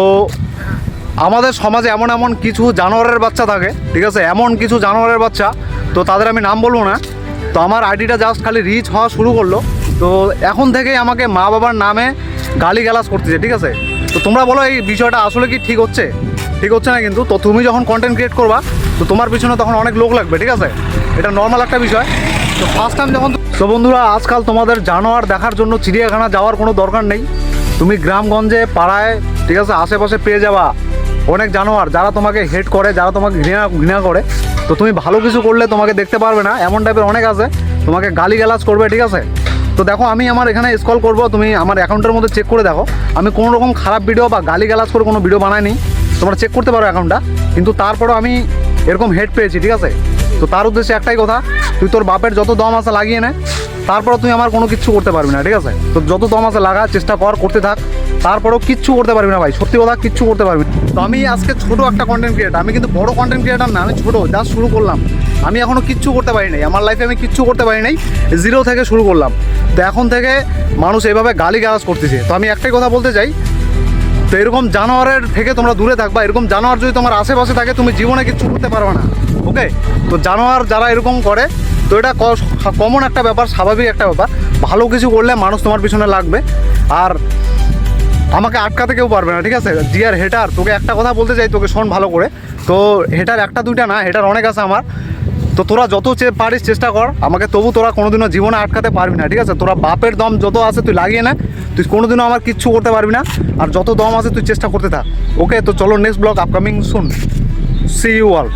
তো আমাদের সমাজে এমন এমন কিছু জানোয়ারের বাচ্চা থাকে, ঠিক আছে, এমন কিছু জানোয়ারের বাচ্চা, তো তাদের আমি নাম বলবো না। তো আমার আইডিটা জাস্ট খালি রিচ হওয়া শুরু করলো, তো এখন থেকেই আমাকে মা বাবার নামে গালিগালাজ করতেছে, ঠিক আছে। তো তোমরা বলো এই বিষয়টা আসলে কি ঠিক হচ্ছে? ঠিক হচ্ছে না কিন্তু। তো তুমি যখন কন্টেন্ট ক্রিয়েট করবা, তো তোমার পিছনে তখন অনেক লোক লাগবে, ঠিক আছে, এটা নর্মাল একটা বিষয়। তো ফার্স্ট টাইম যখন, তো বন্ধুরা আজকাল তোমাদের জানোয়ার দেখার জন্য চিড়িয়াখানা যাওয়ার কোনো দরকার নেই। তুমি গ্রামগঞ্জে পাড়ায়, ঠিক আছে, আশেপাশে পেয়ে যাবা অনেক জানোয়ার যারা তোমাকে হেট করে, যারা তোমাকে ঘৃণা করে। তো তুমি ভালো কিছু করলে তোমাকে দেখতে পারবে না, এমন টাইপের অনেক আছে তোমাকে গালিগালাজ করবে, ঠিক আছে। তো দেখো আমি আমার এখানে স্ক্রল করবো, তুমি আমার অ্যাকাউন্টের মধ্যে চেক করে দেখো, আমি কোনো রকম খারাপ ভিডিও বা গালিগালাজ করে কোনো ভিডিও বানাইনি, তোমরা চেক করতে পারো অ্যাকাউন্টটা। কিন্তু তারপরেও আমি এরকম হেট পেয়েছি, ঠিক আছে। তো তার উদ্দেশ্যে একটাই কথা, তুই তোর বাপের যত দম আছে লাগিয়ে নে, তারপরে তুই আমার কোনো কিচ্ছু করতে পারবি না, ঠিক আছে। তো যত দম আছে লাগা, চেষ্টা কর, করতে থাক, তারপরেও কিচ্ছু করতে পারবি না ভাই, সত্যি কথা, কিচ্ছু করতে পারবি না। তো আমি আজকে ছোটো একটা কন্টেন্ট ক্রিয়েটার, আমি কিন্তু বড় কন্টেন্ট ক্রিয়েটার না, আমি ছোটো জাস্ট শুরু করলাম। আমি এখনও কিচ্ছু করতে পারি নাই, আমার লাইফে আমি কিচ্ছু করতে পারি নাই, জিরো থেকে শুরু করলাম। তো এখন থেকে মানুষ এইভাবে গালিগালাজ করতেছে। তো আমি একটাই কথা বলতে চাই, তো এরকম জানোয়ারের থেকে তোমরা দূরে থাকবা। এরকম জানোয়ার যদি তোমার আশেপাশে থাকে, তুমি জীবনে কিচ্ছু করতে পারবে না, ওকে। তো জানোয়ার যারা এরকম করে, তো এটা কমন একটা ব্যাপার, স্বাভাবিক একটা ব্যাপার। ভালো কিছু করলে মানুষ তোমার পিছনে লাগবে, আর আমাকে আটকাতে কেউ পারবে না, ঠিক আছে। ডিয়ার হেটার, তোকে একটা কথা বলতে চাই, তোকে শোন ভালো করে। তো হেটার একটা দুইটা না, হেটার অনেক আছে আমার। তো তোরা যত পারিস চেষ্টা কর আমাকে, তবু তোরা কোনোদিনও জীবনে আটকাতে পারবি না, ঠিক আছে। তোরা বাপের দম যত আছে তুই লাগিয়ে না, তুই কোনোদিনও আমার কিচ্ছু করতে পারবি না। আর যত দম আছে তুই চেষ্টা করতে থাক, ওকে। তো চলো next vlog upcoming soon, see you all.